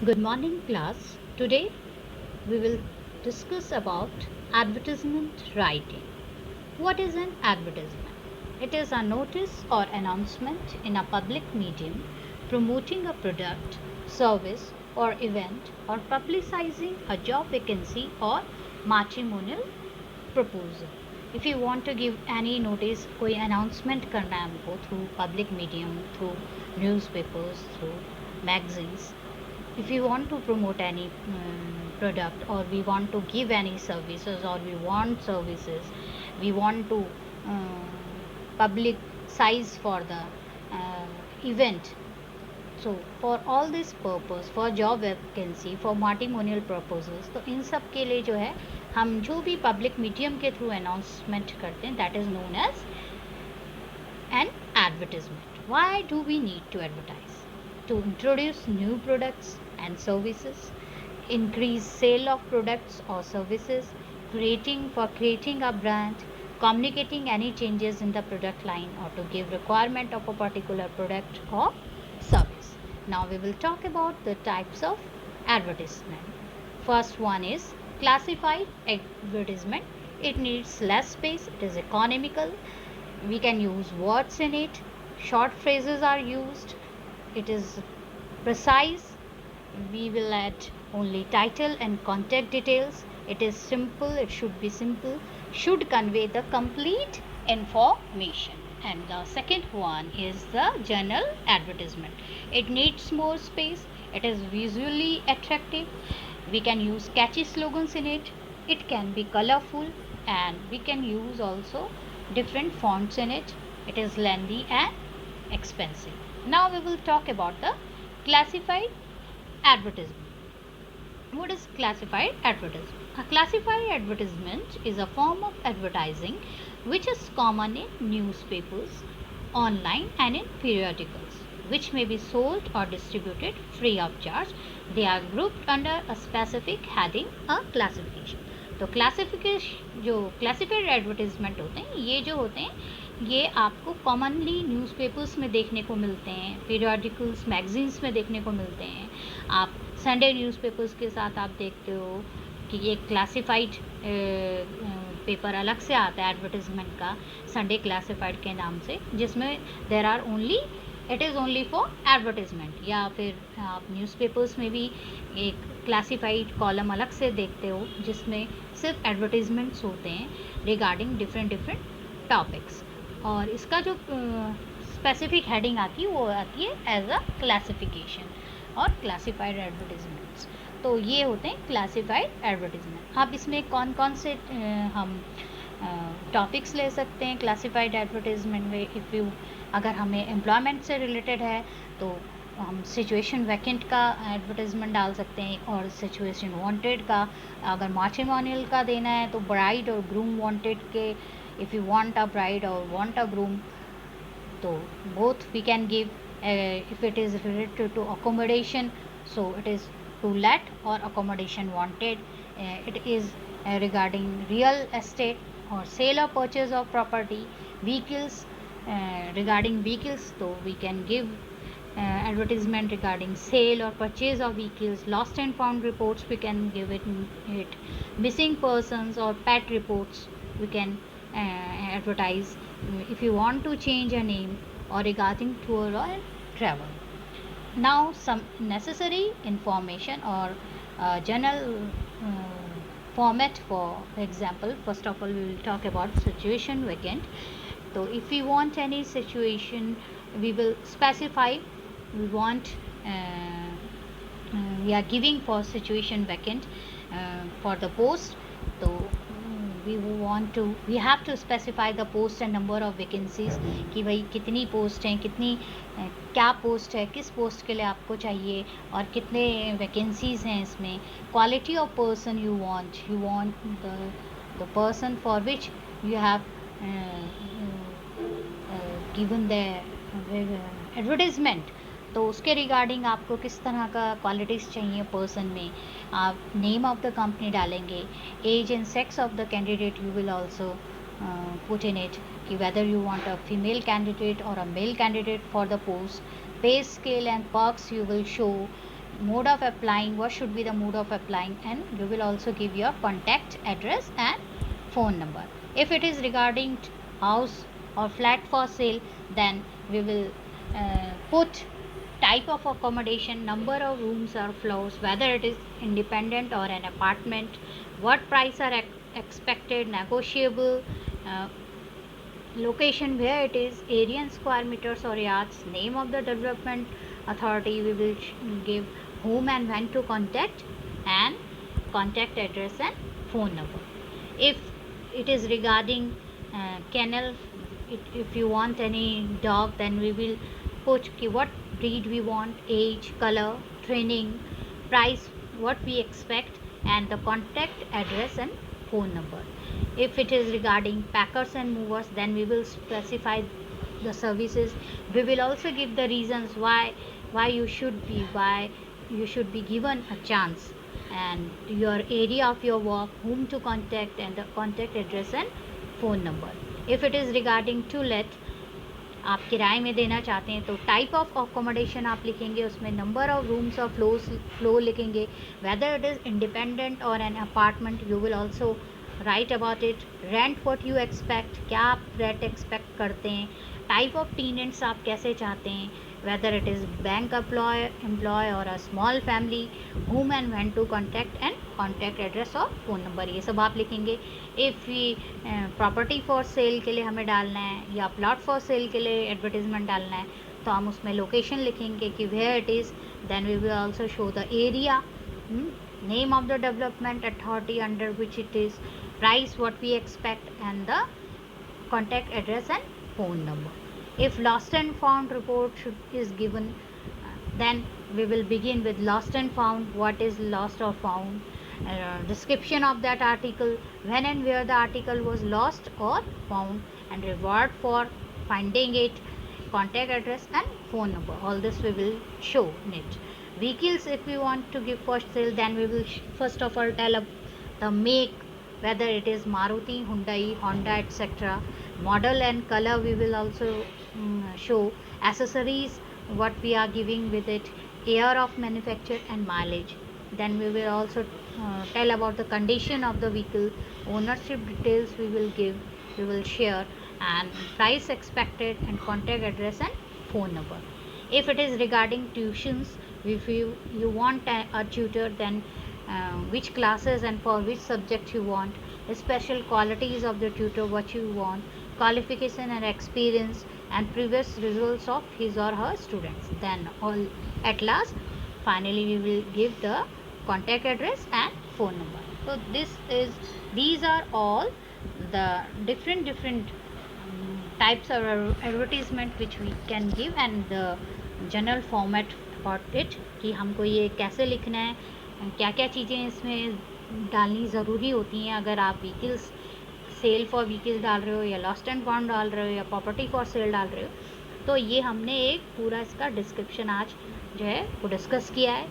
Good morning, class. Today we will discuss about advertisement writing. What is an advertisement? It is a notice or announcement in a public medium promoting a product, service, or event or publicizing a job vacancy or matrimonial proposal. If you want to give any notice, कोई announcement करना है हमको through public medium, through newspapers, through magazines, if you want to promote any product, or we want to give any services, or we want services, we want to uh, public size for the event. So for all this purpose, for job vacancy, for matrimonial proposals, तो इन सब के लिए जो है हम जो भी public medium के थ्रू अनाउंसमेंट करते हैं, that is known as an advertisement. Why do we need to advertise? To introduce new products and services, increase sale of products or services, creating a brand, communicating any changes in the product line, or to give requirement of a particular product or service. Now we will talk about the types of advertisement. First one is classified advertisement. It needs less space, it is economical, we can use words in it, short phrases are used, it is precise, we will add only title and contact details, it is simple, it should be simple, should convey the complete information. And the second one is the general advertisement. It needs more space, it is visually attractive, we can use catchy slogans in it, it can be colorful, and we can use also different fonts in it. It is lengthy and expensive. Now we will talk about the classified advertisement. What is classified advertisement? A classified advertisement is a form of advertising which is common in newspapers, online, and in periodicals, which may be sold or distributed free of charge. They are grouped under a specific heading, a classification. तो classification जो classified advertisement होते हैं, ये जो होते हैं, ये आपको कॉमनली न्यूज़पेपर्स में देखने को मिलते हैं, पीरियडिकल्स मैगजीन्स में देखने को मिलते हैं. आप संडे न्यूज़पेपर्स के साथ आप देखते हो कि ये क्लासिफाइड पेपर अलग से आता है एडवर्टीज़मेंट का, संडे क्लासिफाइड के नाम से, जिसमें there are only, it is only for advertisement. या फिर आप न्यूज़पेपर्स में भी एक क्लासिफाइड कॉलम अलग से देखते हो जिसमें सिर्फ एडवर्टीज़मेंट्स होते हैं रिगार्डिंग डिफरेंट टॉपिक्स, और इसका जो स्पेसिफिक हेडिंग आती है वो आती है एज अ क्लासिफिकेशन और क्लासिफाइड एडवर्टीज़मेंट्स. तो ये होते हैं क्लासिफाइड एडवर्टीज़मेंट. अब इसमें कौन कौन से हम टॉपिक्स ले सकते हैं क्लासिफाइड एडवर्टीज़मेंट में. इफ़ यू, अगर हमें एम्प्लॉयमेंट से रिलेटेड है तो हम सिचुएशन वैकेंट का एडवर्टाइजमेंट डाल सकते हैं, और सिचुएशन वांटेड का, अगर मैट्रिमोनियल का देना है तो ब्राइड और ग्रूम वांटेड के, if you want a bride और वांट अ ग्रूम, तो both we can give. If it is related to accommodation, so it is to let और accommodation wanted. It is regarding real estate or sale or purchase of property, vehicles, regarding vehicles, so we can give advertisement regarding sale or purchase of vehicles. Lost and found reports, we can give it. Missing persons or pet reports, we can advertise. If you want to change a name, or regarding tour or travel. Now some necessary information or general format. For example, first of all we will talk about situation vacant. So if we want any situation, we will specify we want, we are giving for situation vacant for the post. So we have to specify the post and number of vacancies, कि भाई कितनी post हैं, कितनी क्या post है, किस post के लिए आपको चाहिए, और कितने वैकेंसीज हैं इसमें. Quality of person you want the person for which you have given the advertisement, तो उसके रिगार्डिंग आपको किस तरह का क्वालिटीज़ चाहिए पर्सन में. आप नेम ऑफ द कंपनी डालेंगे, age and sex of the candidate you will also put in it, कि whether you want a female candidate or a male candidate for the post. Pay scale and perks you will show, mode of applying, what should be the mode of applying, and you will also give your contact address and phone number. If it is regarding house or flat for sale, then we will put type of accommodation, number of rooms or floors, whether it is independent or an apartment, what price are expected, negotiable, uh, location where it is, area in square meters or yards, name of the development authority, we will give whom and when to contact, and contact address and phone number. If it is regarding kennel, if you want any dog, then we will put what breed we want, age, color, training, price, what we expect, and the contact address and phone number. If it is regarding packers and movers, then we will specify the services. We will also give the reasons why you should be given a chance, and your area of your work, whom to contact, and the contact address and phone number. If it is regarding to let, आप किराए में देना चाहते हैं, तो type of accommodation आप लिखेंगे, उसमें नंबर ऑफ रूम्स और फ्लोर लिखेंगे, वेदर इट इज़ इंडिपेंडेंट और an apartment, you will also right about it, rent what you expect, क्या आप रेंट एक्सपेक्ट करते हैं, टाइप ऑफ टेनेंट्स आप कैसे चाहते हैं, whether it is bank employee or a small family, whom and when to contact, and contact address और phone number, ये सब आप लिखेंगे. इफ़ प्रॉपर्टी फॉर सेल के लिए हमें डालना है या प्लॉट फॉर सेल के लिए एडवर्टीज़मेंट डालना है, तो हम उसमें लोकेशन लिखेंगे कि where it is, then we will also show the area, name of the development authority under which it is, price what we expect, and the contact address and phone number. If lost and found report is given, then we will begin with lost and found, what is lost or found, description of that article, when and where the article was lost or found, and reward for finding it, contact address and phone number. All this we will show in it. Vehicles, if we want to give for sale, then we will first of all tell the make, whether it is Maruti, Hyundai, Honda, etc. Model and color we will also show. Accessories, what we are giving with it, year of manufacture and mileage. Then we will also tell about the condition of the vehicle, ownership details we will give, we will share, and price expected, and contact address and phone number. If it is regarding tuitions, if you want a tutor, then which classes and for which subject you want, the special qualities of the tutor, what you want, qualification and experience, and previous results of his or her students. Then all at last, finally we will give the contact address and phone number. So these are all the different types of advertisement which we can give, and the general format about it, कि हमको ये कैसे लिखना है, क्या क्या चीज़ें इसमें डालनी ज़रूरी होती हैं अगर आप व्हीकल्स सेल फॉर व्हीकल्स डाल रहे हो, या लॉस्ट एंड फाउंड डाल रहे हो, या प्रॉपर्टी फॉर सेल डाल रहे हो. तो ये हमने एक पूरा इसका डिस्क्रिप्शन आज जो है वो डिस्कस किया है.